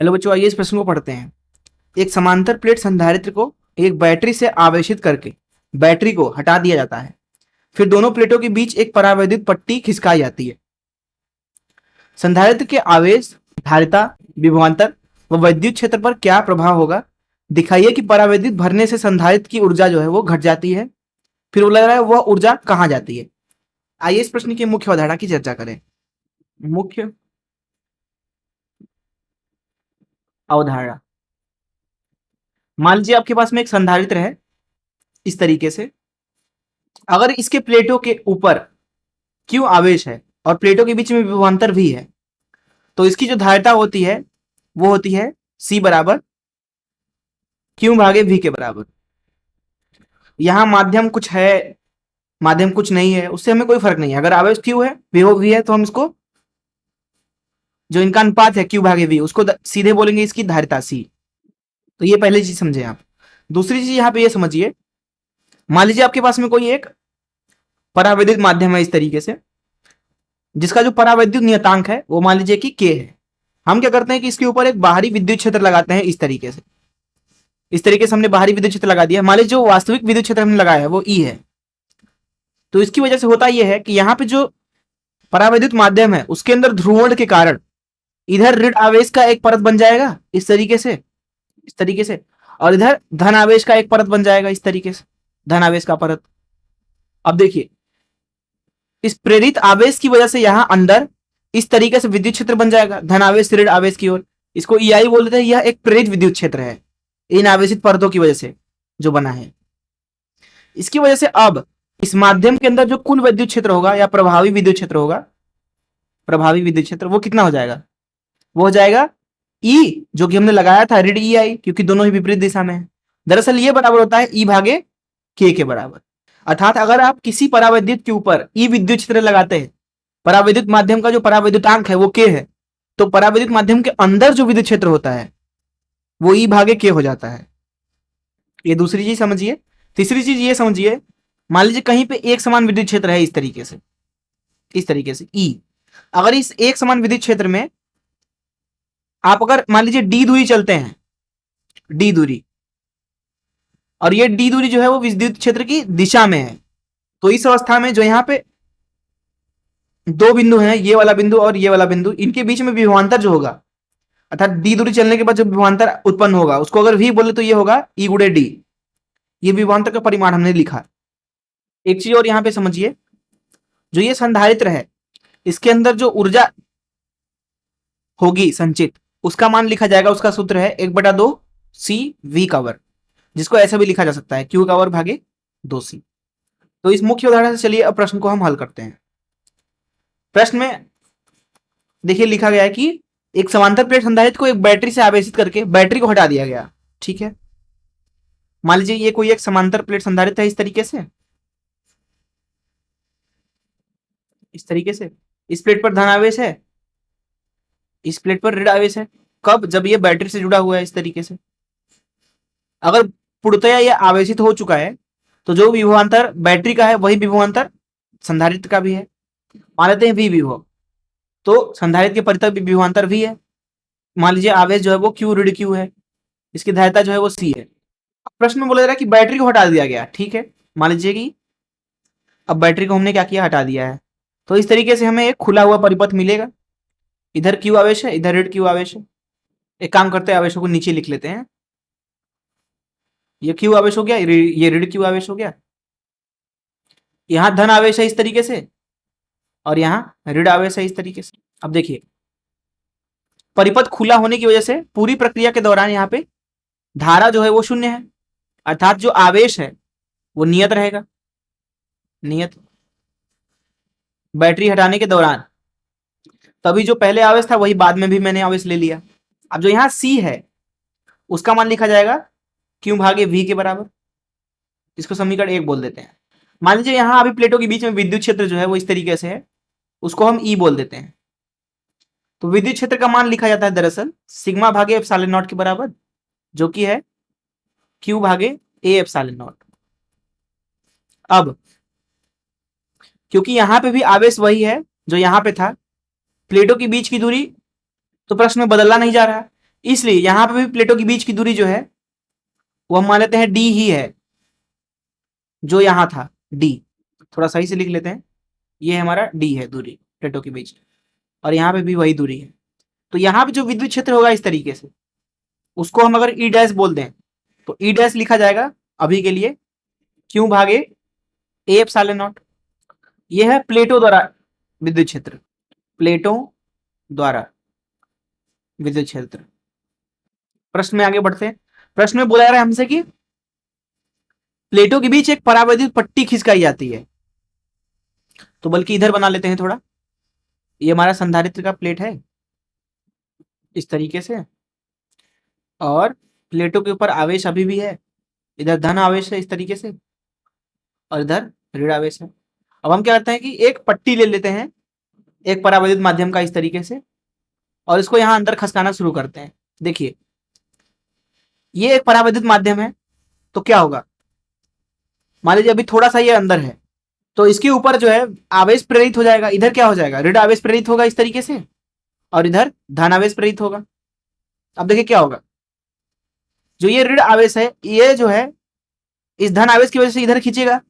Hello बच्चों, आइए इस प्रश्न को पढ़ते हैं। एक समांतर प्लेट संधारित्र को एक बैटरी से आवेशित करके बैटरी को हटा दिया जाता है। फिर दोनों प्लेटों के बीच एक परावैद्युत पट्टी खिसकाई जाती है। संधारित्र के आवेश, धारिता, विभवांतर व वैद्युत क्षेत्र पर क्या प्रभाव होगा? दिखाइए कि परावैद्युत भरने से संधारित्र की ऊर्जा जो है वो घट जाती है। फिर वो लग रहा है वह ऊर्जा कहाँ जाती है। आइए इस प्रश्न की मुख्य अवधारणा की चर्चा करें। मुख्य अवधारणा, मान लीजिए आपके पास में एक संधारित्र है इस तरीके से। अगर इसके प्लेटों के ऊपर क्यों आवेश है और प्लेटों के बीच में विभवांतर भी है, तो इसकी जो धारिता होती है वो होती है C बराबर क्यू भागे V के बराबर। यहां माध्यम कुछ है, माध्यम कुछ नहीं है, उससे हमें कोई फर्क नहीं है। अगर आवेश क्यू है, विभव V है, तो हम इसको जो इनका अनुपात है क्यू भागे V, उसको सीधे बोलेंगे इसकी धारिता C। तो ये पहली चीज समझे आप। दूसरी चीज यहाँ पे ये समझिए, मान लीजिए आपके पास में कोई एक परावैद्युत माध्यम है इस तरीके से, जिसका जो परावैद्युत नियतांक है वो मान लीजिए कि K है। हम क्या करते हैं कि इसके ऊपर एक बाहरी विद्युत क्षेत्र लगाते हैं इस तरीके से। इस तरीके से हमने बाहरी विद्युत क्षेत्र लगा दिया। मान लीजिए जो वास्तविक विद्युत क्षेत्र हमने लगाया है वो E है। तो इसकी वजह से होता यह है कि यहाँ पे जो परावैद्युत माध्यम है उसके अंदर ध्रुवण के कारण इधर ऋण आवेश का एक परत बन जाएगा इस तरीके से, इस तरीके से, और इधर धन आवेश का एक परत बन जाएगा इस तरीके से, धन आवेश का परत। अब देखिए, इस प्रेरित आवेश की वजह से यहां अंदर इस तरीके से विद्युत क्षेत्र बन जाएगा, धन आवेश से ऋण आवेश की ओर। इसको EI बोल देते हैं। यह एक प्रेरित विद्युत क्षेत्र है इन आवेशित परतों की वजह से जो बना है। इसकी वजह से अब इस माध्यम के अंदर जो कुल विद्युत क्षेत्र होगा या प्रभावी विद्युत क्षेत्र होगा, प्रभावी विद्युत क्षेत्र, वो कितना हो जाएगा? वो हो जाएगा E, जो कि हमने लगाया था ऋण EI, क्योंकि दोनों ही विपरीत दिशा में है। दरअसल ये बराबर होता है E भागे K के बराबर। अर्थात अगर आप किसी परावैद्युत के ऊपर E विद्युत क्षेत्र लगाते हैं, परावैद्युत माध्यम का जो परावैद्युतांक है वो K है, तो परावैद्युत माध्यम के अंदर जो विद्युत क्षेत्र होता है वो E भागे K हो जाता है। ये दूसरी चीज समझिए। तीसरी चीज ये समझिए, मान लीजिए कहीं पे एक समान विद्युत क्षेत्र है इस तरीके से, इस तरीके से E। अगर इस एक समान विद्युत क्षेत्र में आप अगर मान लीजिए D दूरी चलते हैं, D दूरी, और ये D दूरी जो है वो विद्युत क्षेत्र की दिशा में है, तो इस अवस्था में जो यहाँ पे दो बिंदु हैं, ये वाला बिंदु और ये वाला बिंदु, इनके बीच में विभवांतर जो होगा, अर्थात D दूरी चलने के बाद जो विभवांतर उत्पन्न होगा उसको अगर V बोले तो ये होगा E गुणे D। ये विभवांतर का परिमाण हमने लिखा। एक चीज और यहाँ पे समझिए, जो ये संधारित्र है इसके अंदर जो ऊर्जा होगी संचित, उसका मान लिखा जाएगा, उसका सूत्र है 1/2 CV का वर्ग, जिसको ऐसा भी लिखा जा सकता है Q का वर्ग भागे 2C। तो इस मुख्य उदाहरण से चलिए अब प्रश्न को हम हल करते हैं। प्रश्न में देखिए लिखा गया है कि एक समांतर प्लेट संधारित्र को एक बैटरी से आवेशित करके बैटरी को हटा दिया गया। ठीक है, मान लीजिए ये कोई एक समांतर प्लेट संधारित्र है इस तरीके से, इस तरीके से। इस प्लेट पर धन आवेश है, इस प्लेट पर ऋण आवेश है। कब? जब ये बैटरी से जुड़ा हुआ है इस तरीके से। अगर पूर्णतया ये आवेशित हो चुका है तो जो विभवांतर बैटरी का है वही विभवांतर संधारित्र का भी है। मान लेते हैं V विभव, तो संधारित्र के परितः विभवांतर V है। मान लीजिए आवेश जो है वो Q ऋण Q है, इसकी धारिता जो है वो C है। प्रश्न में बोला जा रहा है कि बैटरी को हटा दिया गया। ठीक है, मान लीजिए कि अब बैटरी को हमने क्या किया, हटा दिया है। तो इस तरीके से हमें एक खुला हुआ परिपथ मिलेगा। इधर Q आवेश है, इधर ऋण Q आवेश है। एक काम करते हैं, आवेशों को नीचे लिख लेते हैं। ये Q आवेश हो गया, ये ऋण Q आवेश हो गया। यहां धन आवेश है इस तरीके से और यहां ऋण आवेश है इस तरीके से। अब देखिए, परिपथ खुला होने की वजह से पूरी प्रक्रिया के दौरान यहाँ पे धारा जो है वो शून्य है, अर्थात जो आवेश है वो नियत रहेगा, नियत। बैटरी हटाने के दौरान तभी जो पहले आवेश था वही बाद में भी मैंने आवेश ले लिया। अब जो यहाँ C है उसका मान लिखा जाएगा Q भागे V के बराबर, इसको समीकरण 1 बोल देते हैं। मान लीजिए यहाँ अभी प्लेटों के बीच में विद्युत क्षेत्र जो है वो इस तरीके से है, उसको हम E बोल देते हैं। तो विद्युत क्षेत्र का मान लिखा जाता है दरअसल सिग्मा भागे एप्सिलॉन नॉट के बराबर, जो कि है Q भागे A एप्सिलॉन नॉट। अब क्योंकि यहां पे भी आवेश वही है जो यहां पे था, प्लेटों के बीच की दूरी तो प्रश्न में बदलना नहीं जा रहा, इसलिए यहां पर भी प्लेटों के बीच की दूरी जो है वो हम मान लेते हैं डी ही है, जो यहां था डी। थोड़ा सही से लिख लेते हैं, ये हमारा डी है दूरी प्लेटों के बीच, और यहाँ पे भी वही दूरी है। तो यहाँ पे जो विद्युत क्षेत्र होगा इस तरीके से, उसको हम अगर ई डैश बोल दें तो ई डैश लिखा जाएगा अभी के लिए क्यू भागे ए एप्सिलॉन नॉट। ये है प्लेटों द्वारा विद्युत क्षेत्र, प्लेटों द्वारा विद्युत क्षेत्र। प्रश्न में आगे बढ़ते हैं। प्रश्न में बोला जा रहा है हमसे कि प्लेटों के बीच एक परावैद्युत पट्टी खिसकाई जाती है, तो बल्कि इधर बना लेते हैं थोड़ा। ये हमारा संधारित्र का प्लेट है इस तरीके से, और प्लेटों के ऊपर आवेश अभी भी है, इधर धन आवेश है इस तरीके से, और इधर ऋण आवेश है। अब हम क्या करते हैं कि एक पट्टी ले लेते हैं एक परावैद्युत माध्यम का इस तरीके से, और इसको यहां अंदर खसकाना शुरू करते हैं। देखिए ये एक परावैद्युत माध्यम है, तो क्या होगा, मान लीजिए अभी थोड़ा सा ये अंदर है, तो इसके ऊपर जो है आवेश प्रेरित हो जाएगा। इधर क्या हो जाएगा, ऋण आवेश प्रेरित होगा इस तरीके से, और इधर धन आवेश प्रेरित होगा। अब देखिए क्या होगा, जो ये ऋण आवेश है ये जो है इस धन आवेश की वजह से इधर खींचेगा,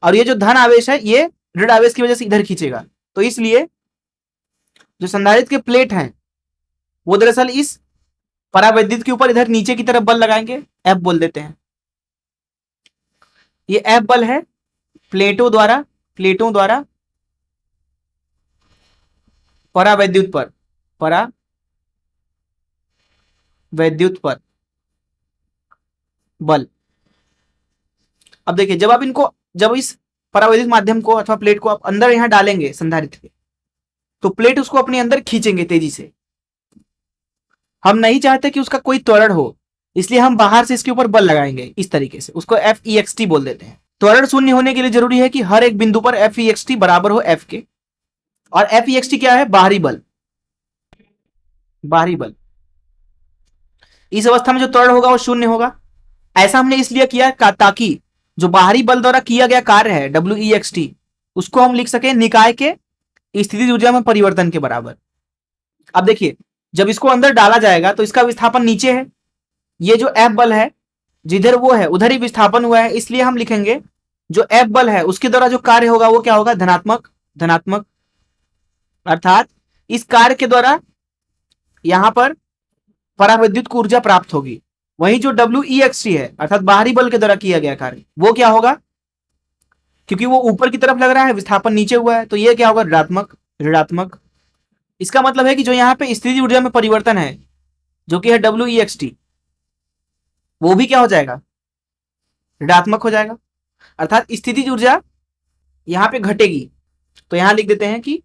और ये जो धन आवेश है ये ऋण आवेश की वजह से इधर खींचेगा। तो इसलिए जो संधारित्र के प्लेट हैं वो दरअसल इस परावैद्युत के ऊपर इधर नीचे की तरफ बल लगाएंगे, एफ बोल देते हैं। ये एफ बल है प्लेटों द्वारा परावैद्युत पर बल। अब देखिए जब इस परावैद्युत माध्यम को अथवा प्लेट को आप अंदर यहां डालेंगे संधारित्र के, तो प्लेट उसको अपने अंदर खींचेंगे तेजी से। हम नहीं चाहते कि उसका कोई त्वरण हो, इसलिए हम बाहर से इसके ऊपर बल लगाएंगे इस तरीके से, उसको एफ ई एक्स टी बोल देते हैं। त्वरण शून्य होने के लिए जरूरी है कि हर एक बिंदु पर एफ ई एक्स टी बराबर हो एफ के, और एफ ई एक्स टी क्या है, बाहरी बल। इस अवस्था में जो त्वरण होगा वो शून्य होगा। ऐसा हमने इसलिए किया ताकि जो बाहरी बल द्वारा किया गया कार्य है डब्ल्यू ई एक्स टी, उसको हम लिख सके निकाय के स्थितिज ऊर्जा में परिवर्तन के बराबर। अब देखिए जब इसको अंदर डाला जाएगा तो इसका विस्थापन नीचे है, ये जो एफ बल है जिधर वो है उधर ही विस्थापन हुआ है, इसलिए हम लिखेंगे जो एफ बल है उसके द्वारा जो कार्य होगा वो क्या होगा, धनात्मक। अर्थात इस कार्य के द्वारा यहां पर परावैद्युत को ऊर्जा प्राप्त होगी। वही जो डब्ल्यू ई एक्स टी है अर्थात बाहरी बल के द्वारा किया गया कार्य, वो क्या होगा, क्योंकि वो ऊपर की तरफ लग रहा है, विस्थापन नीचे हुआ है, तो ये क्या होगा, ऋणात्मक। इसका मतलब है कि जो यहाँ पे स्थितिज ऊर्जा में परिवर्तन है जो कि है डब्ल्यू ई एक्स टी, वो भी क्या हो जाएगा, ऋणात्मक हो जाएगा। अर्थात स्थितिज ऊर्जा यहां पे घटेगी। तो यहां लिख देते हैं कि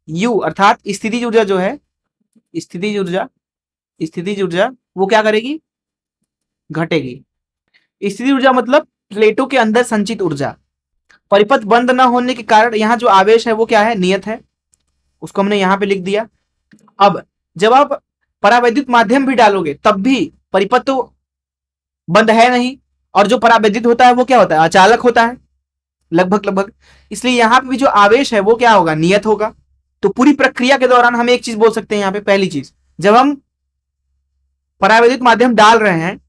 U अर्थात स्थितिज ऊर्जा जो है, स्थितिज ऊर्जा वो क्या करेगी, घटेगी। स्थितिज ऊर्जा मतलब प्लेटों के अंदर संचित ऊर्जा। परिपथ बंद न होने के कारण यहां जो आवेश है वो क्या है, नियत है, उसको हमने यहां पे लिख दिया। अब जब आप परावैद्युत माध्यम भी डालोगे तब भी परिपथ तो बंद है नहीं, और जो परावैद्युत होता है वो क्या होता है, अचालक होता है लगभग। इसलिए यहां पे भी जो आवेश है वो क्या होगा, नियत होगा। तो पूरी प्रक्रिया के दौरान हम एक चीज बोल सकते हैं यहाँ पे, पहली चीज, जब हम परावैद्युत माध्यम डाल रहे हैं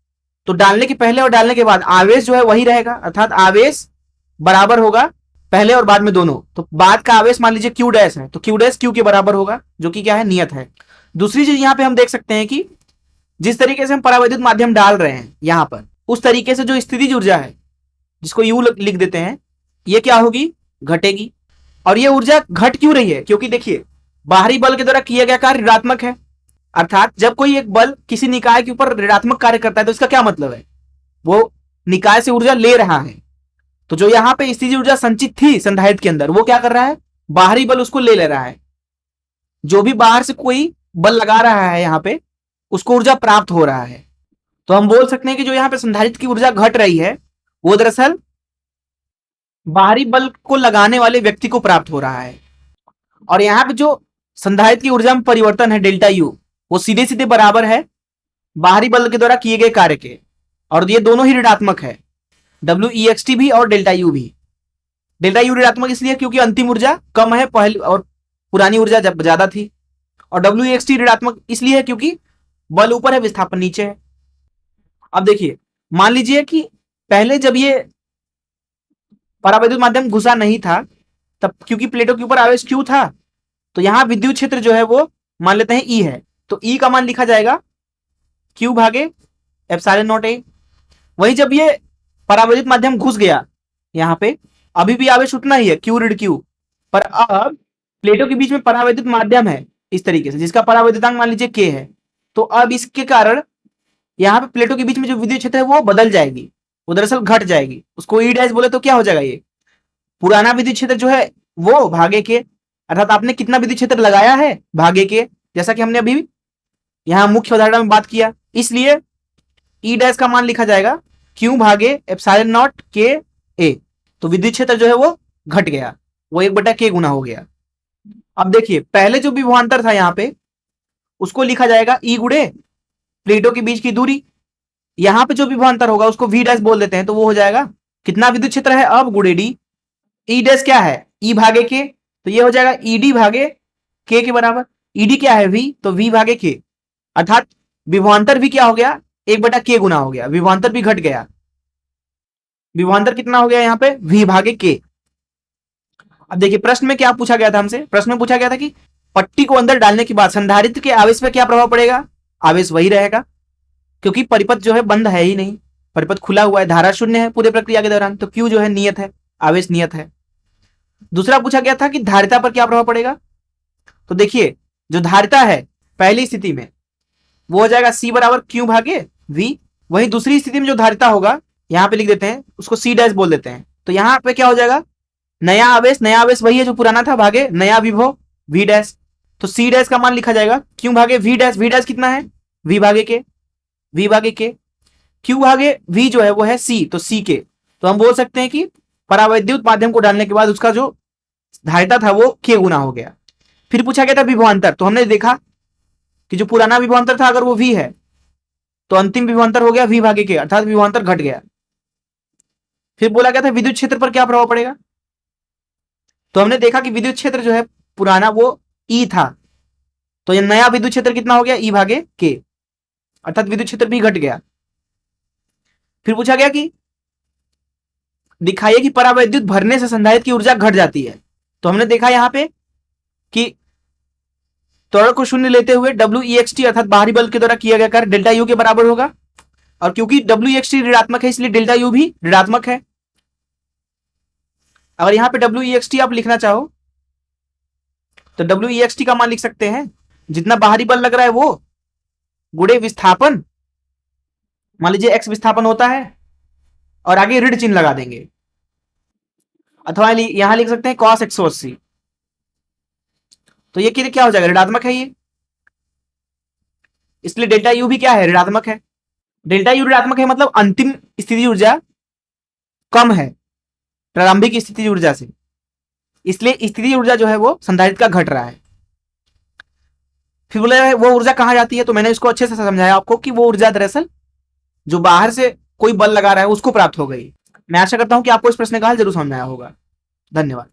तो डालने के पहले और डालने के बाद आवेश जो है वही रहेगा, अर्थात आवेश बराबर होगा पहले और बाद में दोनों। तो बाद का आवेश मान लीजिए क्यू डैश है, तो क्यू डैश क्यू के बराबर होगा, जो कि क्या है, नियत है। दूसरी चीज यहां पे हम देख सकते हैं कि जिस तरीके से हम परावैद्युत माध्यम डाल रहे हैं यहां पर, उस तरीके से जो स्थितिज ऊर्जा है जिसको यू लिख देते हैं, ये क्या होगी, घटेगी। और ये ऊर्जा घट क्यों रही है, क्योंकि देखिए बाहरी बल के द्वारा किया गया कार्य ऋणात्मक है। अर्थात जब कोई एक बल किसी निकाय के ऊपर ऋणात्मक कार्य करता है तो इसका क्या मतलब है, वो निकाय से ऊर्जा ले रहा है। तो जो यहां पे स्थितिज ऊर्जा संचित थी संधारित्र के अंदर, वो क्या कर रहा है, बाहरी बल उसको ले रहा है। जो भी बाहर से कोई बल लगा रहा है यहां पे, उसको ऊर्जा प्राप्त हो रहा है। तो हम बोल सकते हैं कि जो यहां पे संधारित्र की ऊर्जा घट रही है वो दरअसल बाहरी बल को लगाने वाले व्यक्ति को प्राप्त हो रहा है। और यहां पे जो संधारित्र की ऊर्जा में परिवर्तन है डेल्टा यू, वो सीधे सीधे बराबर है बाहरी बल के द्वारा किए गए कार्य के, और ये दोनों ही ऋणात्मक है, डब्ल्यू ई एक्स टी भी और डेल्टा यू भी। डेल्टा यू ऋणात्मक इसलिए क्योंकि अंतिम ऊर्जा कम है पहले और पुरानी ऊर्जा ज्यादा थी, और डब्ल्यू ई एक्स टी ऋणात्मक इसलिए है क्योंकि बल ऊपर है, विस्थापन नीचे है। अब देखिए, मान लीजिए कि पहले जब ये परावैद्युत माध्यम घुसा नहीं था, तब क्योंकि प्लेटों के ऊपर आवेश क्यू था, तो यहां विद्युत क्षेत्र जो है वो मान लेते हैं ई है, तो ई का मान लिखा जाएगा क्यू भागे एप्सिलॉन नॉट ए। वही जब ये परावैद्युत माध्यम घुस गया यहां पे, अभी भी आवेश उतना ही है, क्यू ऋण क्यू, पर अब प्लेटों के बीच में परावैद्युत माध्यम है इस तरीके से, जिसका परावैद्युतांक मान लीजिए के है। तो अब इसके कारण यहाँ पे प्लेटों के बीच में जो विद्युत क्षेत्र है वो बदल जाएगी, वो दरअसल घट जाएगी। उसको ई डैश बोले तो क्या हो जाएगा, ये पुराना विद्युत क्षेत्र जो है वो भागे के, अर्थात आपने कितना विद्युत क्षेत्र लगाया है भागे के, जैसा कि हमने अभी यहां मुख्य उदाहरण में बात किया। इसलिए ई डैश का मान लिखा जाएगा क्यू भागे एप्सिलॉन नॉट के ए। तो विद्युत क्षेत्र जो है वो घट गया, वो 1/k गुना हो गया। अब देखिए, पहले जो विभवांतर था यहां पे, उसको लिखा जाएगा ई गुणे प्लेटों के बीच की दूरी। यहां पे जो विभवांतर होगा उसको वी डैश बोल देते हैं, तो वो हो जाएगा कितना विद्युत क्षेत्र है अब गुणे डी। ई डैश क्या है, ई भागे के, तो ये हो जाएगा ई डी भागे के के बराबर। ईडी क्या है, वी, तो वी भागे के, अर्थात विभवांतर भी क्या हो गया, 1/k गुना हो गया, विभवांतर भी घट गया। विभवांतर कितना हो गया यहाँ पे, वी भागे के। अब देखिए प्रश्न में क्या पूछा गया था हमसे, प्रश्न में पूछा गया था कि पट्टी को अंदर डालने के बाद संधारित्र के आवेश पे क्या प्रभाव पड़ेगा। आवेश वही रहेगा, क्योंकि परिपथ जो है बंद है ही नहीं, परिपथ खुला हुआ है, धारा शून्य है पूरे प्रक्रिया के दौरान, तो क्यू जो है नियत है, आवेश नियत है। दूसरा पूछा गया था कि धारिता पर क्या प्रभाव पड़ेगा। तो देखिए, जो धारिता है पहली स्थिति में वो हो जाएगा सी बराबर क्यू भागे वी। वहीं दूसरी स्थिति में जो धारिता होगा यहां पे लिख देते हैं, उसको सी डैश बोल देते हैं। तो यहां पे क्या हो जाएगा, नया आवेश वही है जो पुराना था, भागे नया विभव वी डैश। तो सी डैश का मान लिखा जाएगा क्यू भागे वी डैश। वी डैश कितना है, वी भागे के, वी भागे के। क्यू भागे वी जो है वो है सी, तो सी के। तो हम बोल सकते हैं कि परावैद्युत माध्यम को डालने के बाद उसका जो धारिता था वो के गुना हो गया। फिर पूछा गया था विभवांतर, तो हमने देखा कि जो पुराना विभवांतर था अगर वो वी है, तो अंतिम विभवांतर हो गया वी भागे के, अर्थात विभवांतर घट गया। फिर बोला गया था विद्युत क्षेत्र पर क्या प्रभाव पड़ेगा, तो हमने देखा कि विद्युत क्षेत्र जो है पुराना वो ई था, तो ये नया विद्युत क्षेत्र कितना हो गया, ई भागे के, अर्थात विद्युत क्षेत्र भी घट गया। फिर पूछा गया कि दिखाइए कि परावैद्युत भरने से संधारित्र की ऊर्जा घट जाती है। तो हमने देखा यहां पे कि त्वरण को शून्य लेते हुए WEXT अर्थात बाहरी बल के द्वारा किया गया कार्य डेल्टा यू के बराबर होगा, और क्योंकि WEXT ऋणात्मक है इसलिए डेल्टा यू भी ऋणात्मक है। अगर यहां पे WEXT आप लिखना चाहो तो WEXT का मान लिख सकते हैं जितना बाहरी बल लग रहा है वो गुणे विस्थापन, मान लीजिए x विस्थापन होता है, और आगे ऋण चिन्ह लगा देंगे, अथवा यहां लिख सकते हैं cos 180। तो ये क्या हो जाएगा, ऋणात्मक है ये, इसलिए डेल्टा यू भी क्या है, ऋणात्मक है। डेल्टा यू ऋणात्मक है मतलब अंतिम स्थिति ऊर्जा कम है प्रारंभिक स्थिति ऊर्जा से, इसलिए स्थिति ऊर्जा जो है वो संधारित्र का घट रहा है। फिर बोले वो ऊर्जा कहां जाती है, तो मैंने इसको अच्छे से समझाया आपको कि वो ऊर्जा दरअसल जो बाहर से कोई बल लगा रहा है उसको प्राप्त हो गई। मैं आशा करता हूं कि आपको इस प्रश्न का हल जरूर समझ में आया होगा। धन्यवाद।